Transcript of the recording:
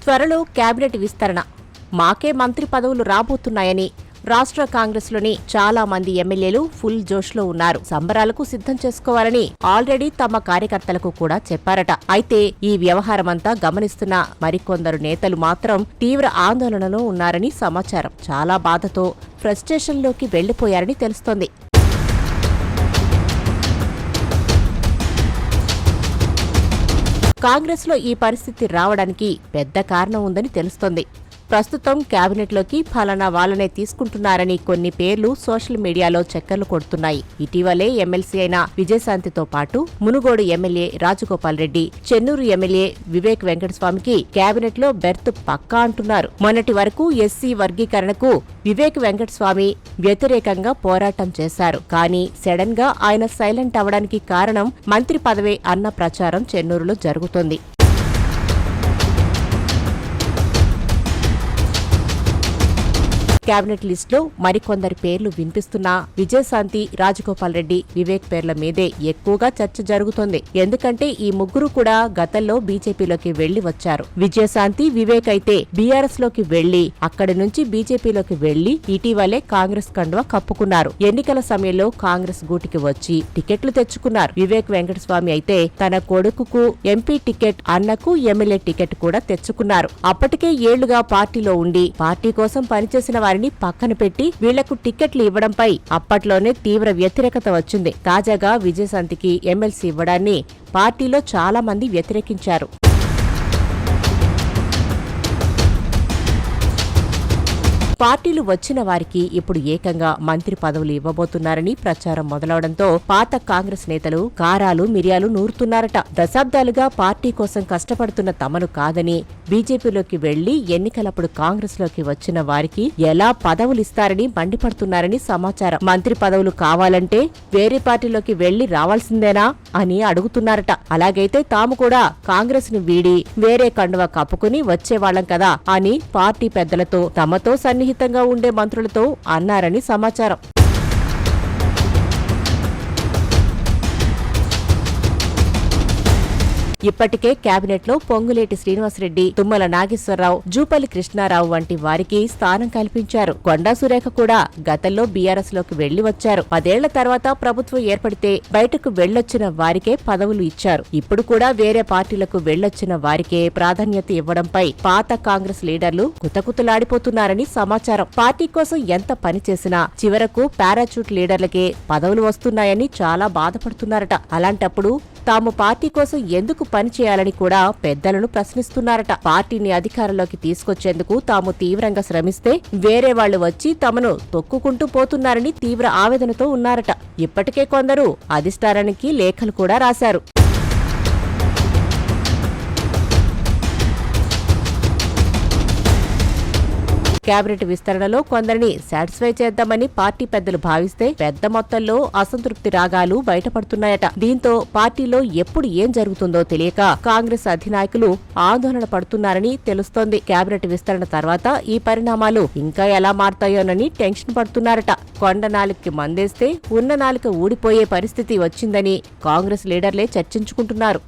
త్వరలో కేబినెట్ విస్తరణ, మాకే మంత్రి పదవులు రాబోతున్నాయని రాష్ట్ర కాంగ్రెస్లోని చాలా మంది ఎమ్మెల్యేలు ఫుల్ జోష్లో ఉన్నారు. సంబరాలకు సిద్ధం చేసుకోవాలని ఆల్రెడీ తమ కార్యకర్తలకు కూడా చెప్పారట. అయితే ఈ వ్యవహారమంతా గమనిస్తున్న మరికొందరు నేతలు మాత్రం తీవ్ర ఆందోళనలో ఉన్నారని సమాచారం. చాలా బాధతో ఫ్రస్ట్రేషన్లోకి వెళ్లిపోయారని తెలుస్తోంది. కాంగ్రెస్లో ఈ పరిస్థితి రావడానికి పెద్ద కారణం ఉందని తెలుస్తోంది. ప్రస్తుతం కేబినెట్లోకి ఫలానా వాళ్ళనే తీసుకుంటున్నారని కొన్ని పేర్లు సోషల్ మీడియాలో చక్కర్లు కొడుతున్నాయి. ఇటీవలే ఎమ్మెల్సీ అయిన విజయశాంతితో పాటు మునుగోడు ఎమ్మెల్యే రాజగోపాల్ రెడ్డి, చెన్నూరు ఎమ్మెల్యే వివేక్ వెంకటస్వామికి కేబినెట్లో బెర్త్ పక్కా అంటున్నారు. మొన్నటి వరకు ఎస్సీ వర్గీకరణకు వివేక్ వెంకటస్వామి వ్యతిరేకంగా పోరాటం చేశారు. కానీ సడన్ గా ఆయన సైలెంట్ అవడానికి కారణం మంత్రి పదవే అన్న ప్రచారం చెన్నూరులో జరుగుతోంది. కేబినెట్ లిస్టులో మరికొందరి పేర్లు వినిపిస్తున్నా విజయశాంతి, రాజగోపాల్ రెడ్డి, వివేక్ పేర్ల మీదే ఎక్కువగా చర్చ జరుగుతోంది. ఎందుకంటే ఈ ముగ్గురు కూడా గతంలో బీజేపీలోకి వెళ్లి వచ్చారు. విజయశాంతి, వివేక్ అయితే బీఆర్ఎస్ లోకి వెళ్లి అక్కడి నుంచి బీజేపీలోకి వెళ్లి ఇటీవలే కాంగ్రెస్ కండువా కప్పుకున్నారు. ఎన్నికల సమయంలో కాంగ్రెస్ గూటికి వచ్చి టికెట్లు తెచ్చుకున్నారు. వివేక్ వెంకటస్వామి అయితే తన కొడుకుకు ఎంపీ టికెట్, అన్నకు ఎమ్మెల్యే టికెట్ కూడా తెచ్చుకున్నారు. అప్పటికే ఏళ్లుగా పార్టీలో ఉండి పార్టీ కోసం పనిచేసిన వారిని పక్కన పెట్టి వీళ్లకు టికెట్లు ఇవ్వడంపై అప్పట్లోనే తీవ్ర వ్యతిరేకత వచ్చింది. తాజాగా విజయశాంతికి ఎమ్మెల్సీ ఇవ్వడాన్ని పార్టీలో చాలా మంది వ్యతిరేకించారు. పార్టీలు వచ్చిన వారికి ఇప్పుడు ఏకంగా మంత్రి పదవులు ఇవ్వబోతున్నారని ప్రచారం మొదలవడంతో పాత కాంగ్రెస్ నేతలు కారాలు మిరియాలు నూరుతున్నారట. దశాబ్దాలుగా పార్టీ కోసం కష్టపడుతున్న తమను కాదని బీజేపీలోకి వెళ్లి ఎన్నికలప్పుడు కాంగ్రెస్ లోకి వచ్చిన వారికి ఎలా పదవులిస్తారని మండిపడుతున్నారని సమాచారం. మంత్రి పదవులు కావాలంటే వేరే పార్టీలోకి వెళ్లి రావాల్సిందేనా అని అడుగుతున్నారట. అలాగైతే తాము కూడా కాంగ్రెస్ ను వీడి వేరే కండువా కప్పుకుని వచ్చేవాళ్లం కదా అని పార్టీ పెద్దలతో, తమతో సన్నిహితంగా ఉండే మంత్రులతో అన్నారని సమాచారం. ఇప్పటికే కేబినెట్లో పొంగులేటి శ్రీనివాసరెడ్డి, తుమ్మల నాగేశ్వరరావు, జూపల్లి కృష్ణారావు వంటి వారికి స్థానం కల్పించారు. కొండా సురేఖ కూడా గతంలో బీఆర్ఎస్ లోకి వెళ్లి వచ్చారు. 10 ఏళ్ల తర్వాత ప్రభుత్వం ఏర్పడితే బయటకు వెళ్లొచ్చిన వారికే పదవులు ఇచ్చారు. ఇప్పుడు కూడా వేరే పార్టీలకు వెళ్లొచ్చిన వారికే ప్రాధాన్యత ఇవ్వడంపై పాత కాంగ్రెస్ లీడర్లు కుతకుతలాడిపోతున్నారని సమాచారం. పార్టీ కోసం ఎంత పని చేసినా చివరకు పారాచూట్ లీడర్లకే పదవులు వస్తున్నాయని చాలా బాధపడుతున్నారట. అలాంటప్పుడు తాము పార్టీ కోసం ఎందుకు పనిచేయాలని కూడా పెద్దలను ప్రశ్నిస్తున్నారట. పార్టీని అధికారంలోకి తీసుకొచ్చేందుకు తాము తీవ్రంగా శ్రమిస్తే వేరే వాళ్లు వచ్చి తమను తొక్కుకుంటూ పోతున్నారని తీవ్ర ఆవేదనతో ఉన్నారట. ఇప్పటికే కొందరు అధిష్టానానికి లేఖలు కూడా రాశారు. కేబినెట్ విస్తరణలో కొందరిని సాటిస్ఫై చేద్దామని పార్టీ పెద్దలు భావిస్తే పెద్ద మొత్తంలో అసంతృప్తి రాగాలు బయటపడుతున్నాయట. దీంతో పార్టీలో ఎప్పుడు ఏం జరుగుతుందో తెలియక కాంగ్రెస్ అధినాయకులు ఆందోళన పడుతున్నారని తెలుస్తోంది. కేబినెట్ విస్తరణ తర్వాత ఈ పరిణామాలు ఇంకా ఎలా మారతాయోనని టెన్షన్ పడుతున్నారట. కొండ నాలుకకి మందేస్తే ఉన్న నాలుక ఊడిపోయే పరిస్థితి వచ్చిందని కాంగ్రెస్ లీడర్లే చర్చించుకుంటున్నారు.